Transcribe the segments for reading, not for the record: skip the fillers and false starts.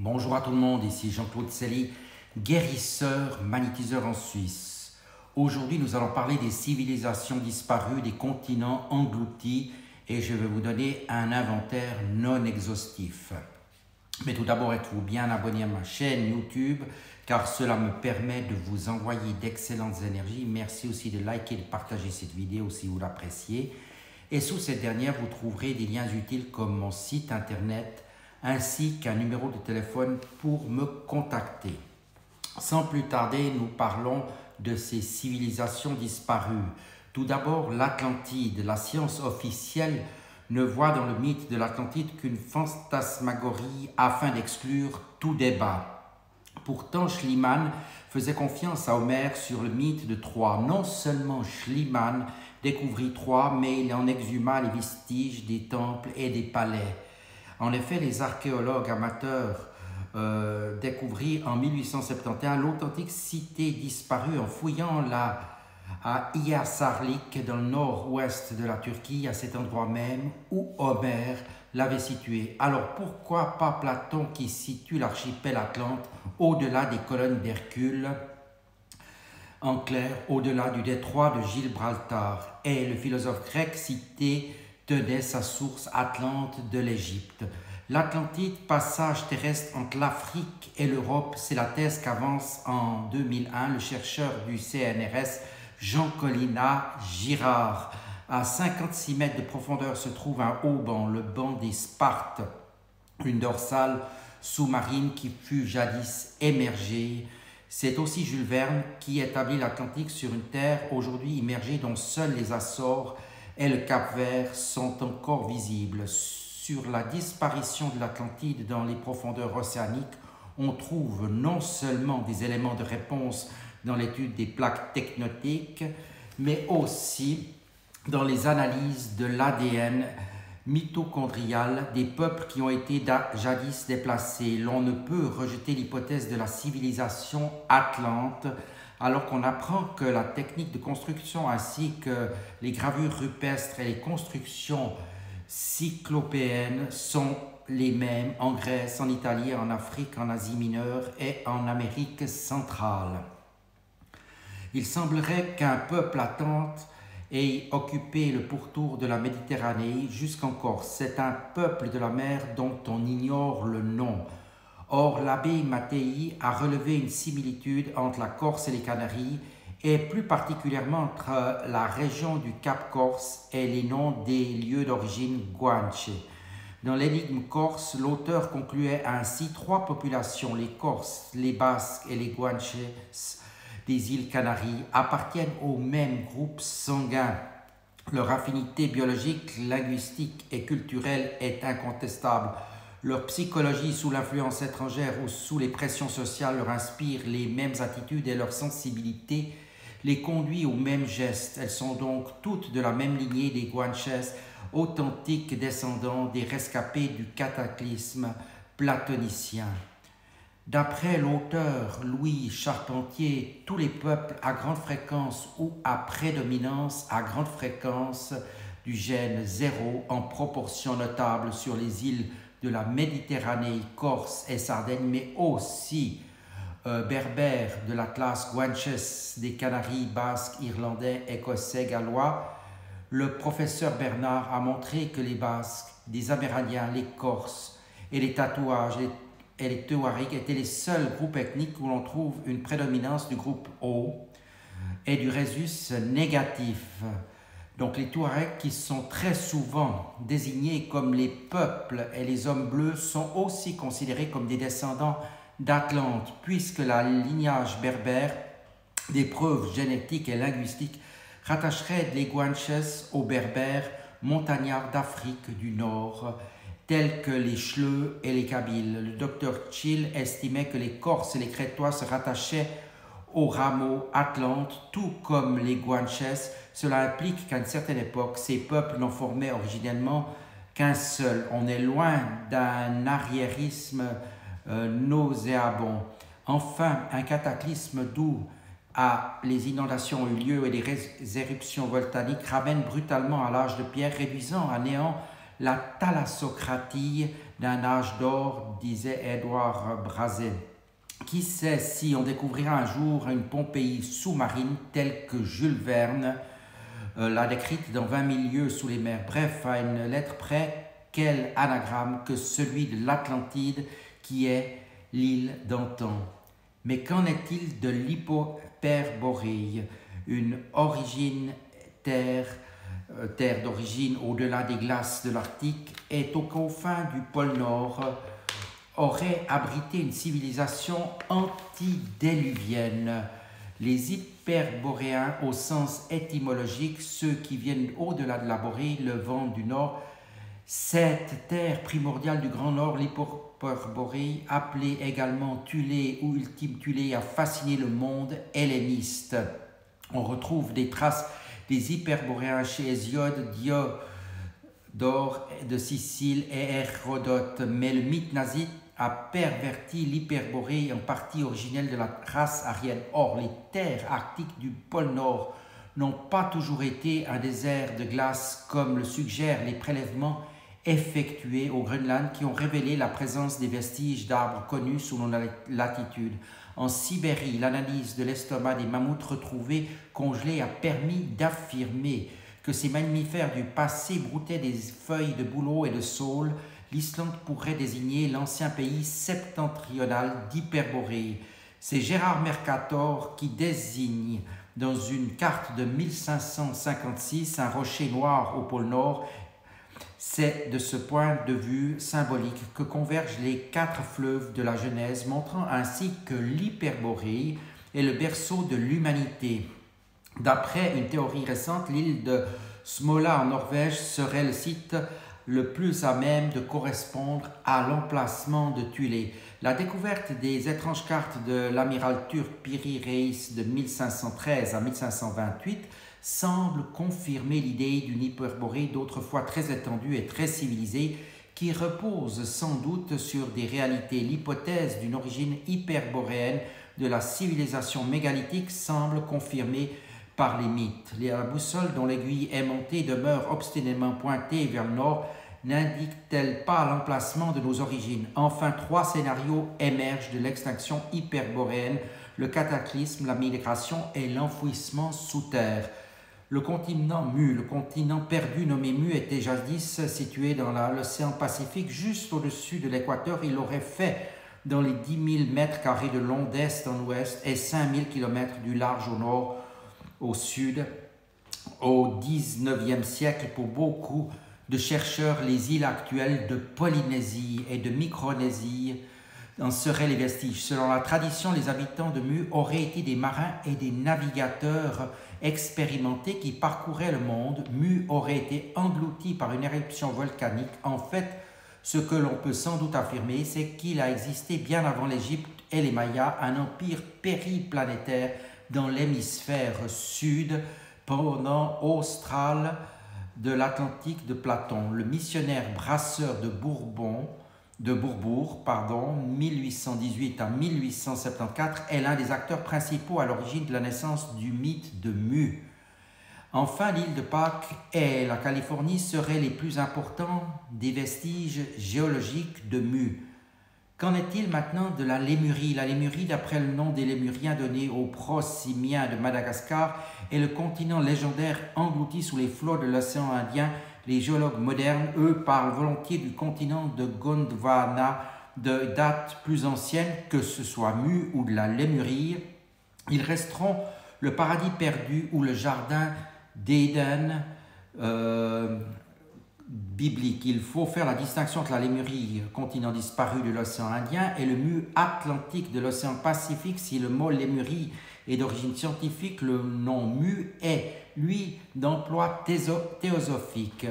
Bonjour à tout le monde, ici Jean-Claude Selly, guérisseur, magnétiseur en Suisse. Aujourd'hui, nous allons parler des civilisations disparues, des continents engloutis et je vais vous donner un inventaire non exhaustif. Mais tout d'abord, êtes-vous bien abonné à ma chaîne YouTube car cela me permet de vous envoyer d'excellentes énergies. Merci aussi de liker et de partager cette vidéo si vous l'appréciez. Et sous cette dernière, vous trouverez des liens utiles comme mon site internet ainsi qu'un numéro de téléphone pour me contacter. Sans plus tarder, nous parlons de ces civilisations disparues. Tout d'abord, l'Atlantide. La science officielle ne voit dans le mythe de l'Atlantide qu'une fantasmagorie afin d'exclure tout débat. Pourtant, Schliemann faisait confiance à Homère sur le mythe de Troie. Non seulement Schliemann découvrit Troie, mais il en exhuma les vestiges des temples et des palais. En effet, les archéologues amateurs découvrirent en 1871 l'authentique cité disparue en fouillant à Iyasarlik dans le nord-ouest de la Turquie, à cet endroit même où Homère l'avait situé. Alors pourquoi pas Platon qui situe l'archipel Atlante au-delà des colonnes d'Hercule, en clair, au-delà du détroit de Gibraltar, et le philosophe grec cité tenait sa source Atlante de l'Égypte. L'Atlantide, passage terrestre entre l'Afrique et l'Europe, c'est la thèse qu'avance en 2001 le chercheur du CNRS Jean-Colina Girard. À 56 mètres de profondeur se trouve un haut banc, le banc des Spartes, une dorsale sous-marine qui fut jadis émergée. C'est aussi Jules Verne qui établit l'Atlantique sur une terre aujourd'hui immergée dont seuls les Açores et le Cap-Vert sont encore visibles. Sur la disparition de l'Atlantide dans les profondeurs océaniques, on trouve non seulement des éléments de réponse dans l'étude des plaques tectoniques, mais aussi dans les analyses de l'ADN mitochondrial des peuples qui ont été jadis déplacés. L'on ne peut rejeter l'hypothèse de la civilisation atlante, alors qu'on apprend que la technique de construction ainsi que les gravures rupestres et les constructions cyclopéennes sont les mêmes en Grèce, en Italie, en Afrique, en Asie mineure et en Amérique centrale. Il semblerait qu'un peuple atlante ait occupé le pourtour de la Méditerranée jusqu'en Corse. C'est un peuple de la mer dont on ignore le nom. Or, l'abbé Mattei a relevé une similitude entre la Corse et les Canaries, et plus particulièrement entre la région du Cap Corse et les noms des lieux d'origine guanche. Dans l'énigme corse, l'auteur concluait ainsi trois populations, les Corses, les Basques et les guanches des îles Canaries, appartiennent au même groupe sanguin. Leur affinité biologique, linguistique et culturelle est incontestable. Leur psychologie sous l'influence étrangère ou sous les pressions sociales leur inspire les mêmes attitudes et leur sensibilité les conduit aux mêmes gestes. Elles sont donc toutes de la même lignée des Guanches, authentiques descendants des rescapés du cataclysme platonicien. D'après l'auteur Louis Charpentier, tous les peuples à grande fréquence ou à prédominance à grande fréquence du gène 0 en proportion notable sur les îles de la Méditerranée, Corse et Sardaigne, mais aussi berbères de l'Atlas, guanches des Canaries, basques, irlandais, écossais, gallois. Le professeur Bernard a montré que les Basques, les Amérindiens, les Corses et les Tatouages et les Touaregs étaient les seuls groupes ethniques où l'on trouve une prédominance du groupe O et du rhésus négatif. Donc les Touaregs, qui sont très souvent désignés comme les peuples et les hommes bleus, sont aussi considérés comme des descendants d'Atlante, puisque la lignage berbère, des preuves génétiques et linguistiques, rattacherait les Guanches aux berbères montagnards d'Afrique du Nord, tels que les Chleux et les Kabyles. Le docteur Chill estimait que les Corses et les Crétois se rattachaient au rameau Atlante, tout comme les Guanches. Cela implique qu'à une certaine époque, ces peuples n'en formaient originellement qu'un seul. On est loin d'un arriérisme nauséabond. Enfin, un cataclysme d'où les inondations ont eu lieu et les éruptions volcaniques ramènent brutalement à l'âge de pierre, réduisant à néant la thalassocratie d'un âge d'or, disait Édouard Brazet. Qui sait si on découvrira un jour une Pompéi sous-marine telle que Jules Verne l'a décrite dans 20 000 lieues sous les mers. Bref, à une lettre près, quel anagramme que celui de l'Atlantide qui est l'île d'antan. Mais qu'en est-il de l'Hyperborée, une origine terre d'origine au-delà des glaces de l'Arctique, est aux confins du pôle Nord, aurait abrité une civilisation antidéluvienne. Les hyperboréens, au sens étymologique, ceux qui viennent au-delà de la Borée, le vent du Nord, cette terre primordiale du Grand Nord, l'Hyperborée, appelée également Thulé ou Ultime Thulé, a fasciné le monde helléniste. On retrouve des traces des hyperboréens chez Hésiode, Diodore de Sicile et Hérodote, mais le mythe nazi a perverti l'Hyperborée, en partie originelle de la race aryenne. Or, les terres arctiques du pôle Nord n'ont pas toujours été un désert de glace, comme le suggèrent les prélèvements effectués au Groenland qui ont révélé la présence des vestiges d'arbres connus selon la latitude. En Sibérie, l'analyse de l'estomac des mammouths retrouvés congelés a permis d'affirmer que ces mammifères du passé broutaient des feuilles de bouleau et de saule. L'Islande pourrait désigner l'ancien pays septentrional d'Hyperborée. C'est Gérard Mercator qui désigne dans une carte de 1556 un rocher noir au pôle Nord. C'est de ce point de vue symbolique que convergent les 4 fleuves de la Genèse, montrant ainsi que l'Hyperborée est le berceau de l'humanité. D'après une théorie récente, l'île de Smola en Norvège serait le site le plus à même de correspondre à l'emplacement de Thulé. La découverte des étranges cartes de l'amiral turc Piri Reis de 1513 à 1528 semble confirmer l'idée d'une Hyperborée d'autrefois très étendue et très civilisée qui repose sans doute sur des réalités. L'hypothèse d'une origine hyperboréenne de la civilisation mégalithique semble confirmée par les mythes. La boussole dont l'aiguille aimantée demeure obstinément pointée vers le nord n'indique-t-elle pas l'emplacement de nos origines? Enfin, 3 scénarios émergent de l'extinction hyperboréenne, le cataclysme, la migration et l'enfouissement sous terre. Le continent Mu, le continent perdu nommé Mu, était jadis situé dans l'océan Pacifique, juste au-dessus de l'équateur. Il aurait fait dans les 10 000 mètres carrés de long d'est en ouest et 5 000 km du large au nord, au sud. Au XIXe siècle, pour beaucoup de chercheurs, les îles actuelles de Polynésie et de Micronésie en seraient les vestiges. Selon la tradition, les habitants de Mu auraient été des marins et des navigateurs expérimentés qui parcouraient le monde. Mu aurait été englouti par une éruption volcanique. En fait, ce que l'on peut sans doute affirmer, c'est qu'il a existé bien avant l'Égypte et les Mayas un empire périplanétaire dans l'hémisphère sud pendant austral de l'Atlantique de Platon. Le missionnaire brasseur de Bourbourg, 1818 à 1874, est l'un des acteurs principaux à l'origine de la naissance du mythe de Mu. Enfin, l'île de Pâques et la Californie seraient les plus importants des vestiges géologiques de Mu. Qu'en est-il maintenant de la Lémurie? La Lémurie, d'après le nom des Lémuriens donné aux Prosimiens de Madagascar, est le continent légendaire englouti sous les flots de l'océan Indien. Les géologues modernes, eux, parlent volontiers du continent de Gondwana, de date plus ancienne, que ce soit Mu ou de la Lémurie. Ils resteront le paradis perdu ou le jardin d'Éden biblique. Il faut faire la distinction entre la Lémurie, continent disparu de l'océan Indien, et le Mu atlantique de l'océan Pacifique. Si le mot Lémurie est d'origine scientifique, le nom Mu est, lui, d'emploi théosophique.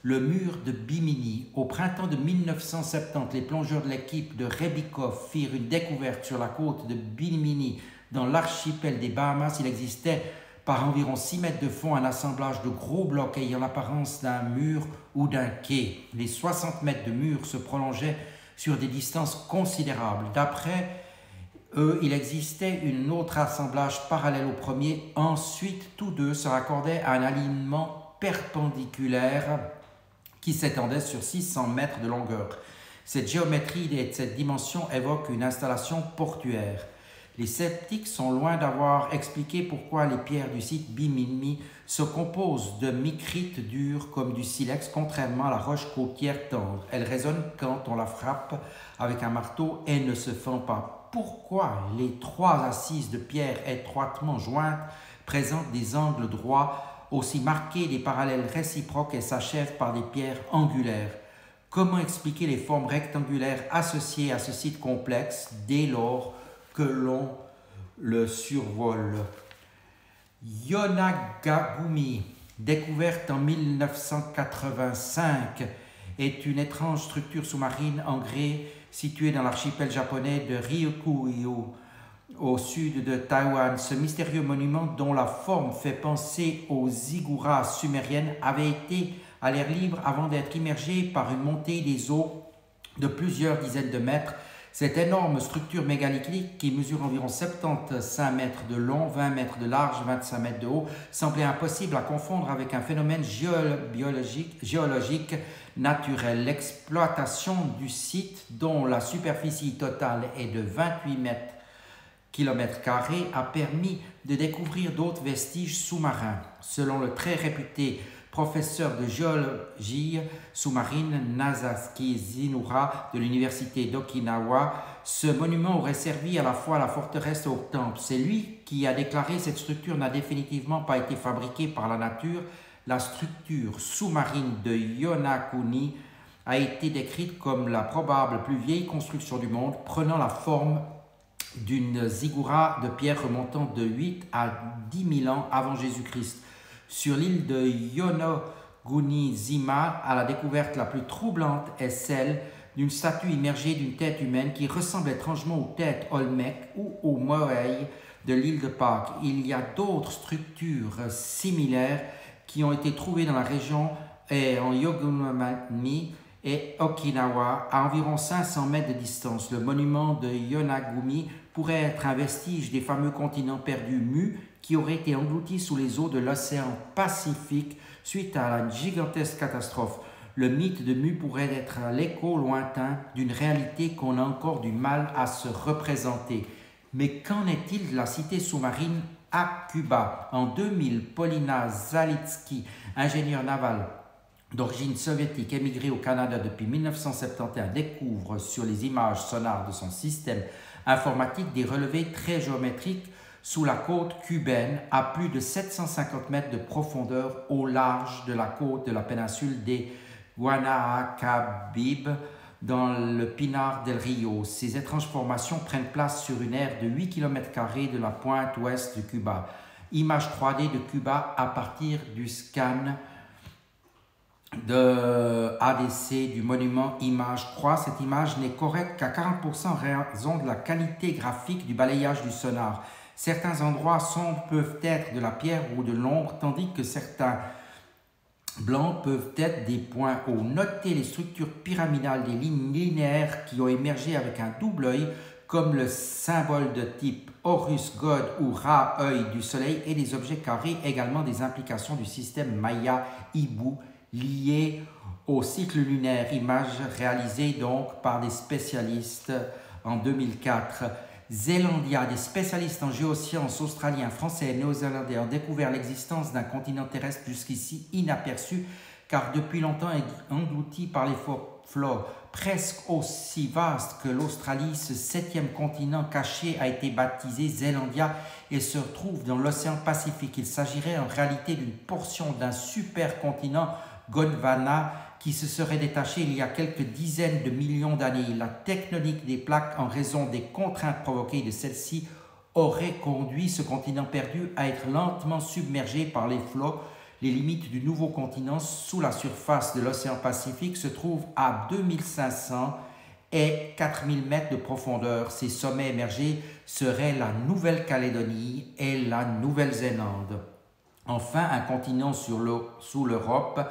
Le mur de Bimini. Au printemps de 1970, les plongeurs de l'équipe de Rebikov firent une découverte sur la côte de Bimini, dans l'archipel des Bahamas. Il existait par environ 6 mètres de fond un assemblage de gros blocs ayant l'apparence d'un mur ou d'un quai. Les 60 mètres de mur se prolongeaient sur des distances considérables. D'après eux, il existait un autre assemblage parallèle au premier. Ensuite, tous deux se raccordaient à un alignement perpendiculaire qui s'étendait sur 600 mètres de longueur. Cette géométrie et cette dimension évoquent une installation portuaire. Les sceptiques sont loin d'avoir expliqué pourquoi les pierres du site Bimini se composent de micrites dures comme du silex, contrairement à la roche côtière tendre. Elle résonne quand on la frappe avec un marteau et ne se fend pas. Pourquoi les trois assises de pierre étroitement jointes présentent des angles droits aussi marqués, des parallèles réciproques et s'achèvent par des pierres angulaires? Comment expliquer les formes rectangulaires associées à ce site complexe dès lors que l'on le survole? Yonaguni, découverte en 1985, est une étrange structure sous-marine en grès située dans l'archipel japonais de Ryukyu, au sud de Taïwan. Ce mystérieux monument, dont la forme fait penser aux zigguras sumériennes, avait été à l'air libre avant d'être immergé par une montée des eaux de plusieurs dizaines de mètres. Cette énorme structure mégalithique, qui mesure environ 75 mètres de long, 20 mètres de large, 25 mètres de haut, semblait impossible à confondre avec un phénomène géologique naturel. L'exploitation du site, dont la superficie totale est de 28 km², a permis de découvrir d'autres vestiges sous-marins. Selon le très réputé professeur de géologie sous-marine Nasaki Zinura de l'université d'Okinawa, ce monument aurait servi à la fois à la forteresse et au temple. C'est lui qui a déclaré: cette structure n'a définitivement pas été fabriquée par la nature. La structure sous-marine de Yonaguni a été décrite comme la probable plus vieille construction du monde, prenant la forme d'une ziggoura de pierre remontant de 8 à 10 000 ans avant Jésus-Christ. Sur l'île de Yonaguni-zima, à la découverte la plus troublante est celle d'une statue immergée d'une tête humaine qui ressemble étrangement aux têtes Olmec ou aux moai de l'île de Pâques. Il y a d'autres structures similaires qui ont été trouvées dans la région et en Yonaguni et Okinawa, à environ 500 mètres de distance. Le monument de Yonaguni pourrait être un vestige des fameux continents perdus Mu, qui auraient été engloutis sous les eaux de l'océan Pacifique suite à la gigantesque catastrophe. Le mythe de Mu pourrait être l'écho lointain d'une réalité qu'on a encore du mal à se représenter. Mais qu'en est-il de la cité sous-marine à Cuba? En 2000, Polina Zalitsky, ingénieure navale d'origine soviétique émigrée au Canada depuis 1971, découvre sur les images sonores de son système informatique des relevés très géométriques sous la côte cubaine, à plus de 750 mètres de profondeur au large de la côte de la péninsule des Guanahacabib, dans le Pinar del Rio. Ces étranges formations prennent place sur une aire de 8 km² de la pointe ouest de Cuba. Image 3D de Cuba à partir du scan de ADC du monument image 3. Cette image n'est correcte qu'à 40% en raison de la qualité graphique du balayage du sonar. Certains endroits sombres peuvent être de la pierre ou de l'ombre, tandis que certains blancs peuvent être des points hauts. Notez les structures pyramidales des lignes linéaires qui ont émergé avec un double œil, comme le symbole de type Horus God ou Ra, œil du soleil, et des objets carrés, également des implications du système Maya Ibu liées au cycle lunaire. Image réalisée donc par des spécialistes en 2004. Zélandia, des spécialistes en géosciences australiens, français et néo-zélandais ont découvert l'existence d'un continent terrestre jusqu'ici inaperçu, car depuis longtemps englouti par les flots presque aussi vastes que l'Australie. Ce 7e continent caché a été baptisé Zélandia et se trouve dans l'océan Pacifique. Il s'agirait en réalité d'une portion d'un supercontinent Gondwana qui se serait détaché il y a quelques dizaines de millions d'années. La tectonique des plaques, en raison des contraintes provoquées de celles-ci, aurait conduit ce continent perdu à être lentement submergé par les flots. Les limites du nouveau continent sous la surface de l'océan Pacifique se trouvent à 2500 et 4000 mètres de profondeur. Ces sommets émergés seraient la Nouvelle-Calédonie et la Nouvelle-Zélande. Enfin, un continent sous l'Europe.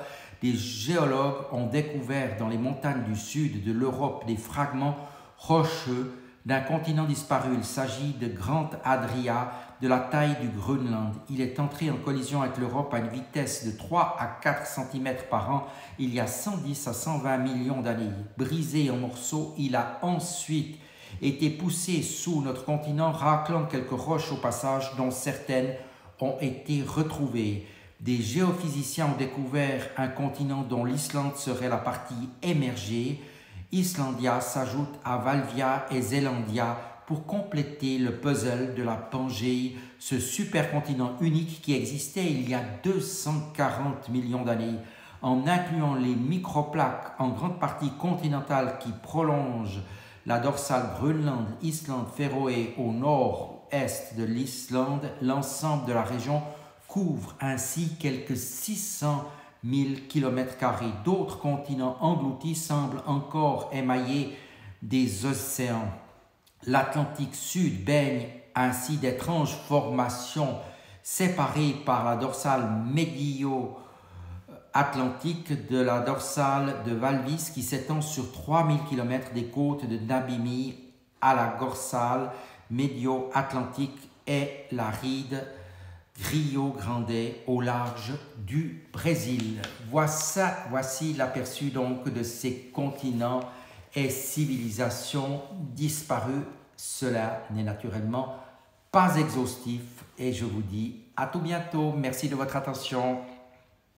Des géologues ont découvert dans les montagnes du sud de l'Europe des fragments rocheux d'un continent disparu. Il s'agit de Grand Adria, de la taille du Groenland. Il est entré en collision avec l'Europe à une vitesse de 3 à 4 cm par an il y a 110 à 120 millions d'années. Brisé en morceaux, il a ensuite été poussé sous notre continent, raclant quelques roches au passage, dont certaines ont été retrouvées. Des géophysiciens ont découvert un continent dont l'Islande serait la partie émergée. Islandia s'ajoute à Valvia et Zelandia pour compléter le puzzle de la Pangée, ce supercontinent unique qui existait il y a 240 millions d'années, en incluant les microplaques en grande partie continentales qui prolongent la dorsale Groenland, Islande, Féroé au nord-est de l'Islande. L'ensemble de la région couvre ainsi quelques 600 000 km². D'autres continents engloutis semblent encore émaillés des océans. L'Atlantique Sud baigne ainsi d'étranges formations séparées par la dorsale médio-atlantique de la dorsale de Valvis qui s'étend sur 3000 km des côtes de Nabimi à la dorsale médio-atlantique et la ride Rio Grande au large du Brésil. Voici l'aperçu donc de ces continents et civilisations disparues. Cela n'est naturellement pas exhaustif et je vous dis à tout bientôt. Merci de votre attention.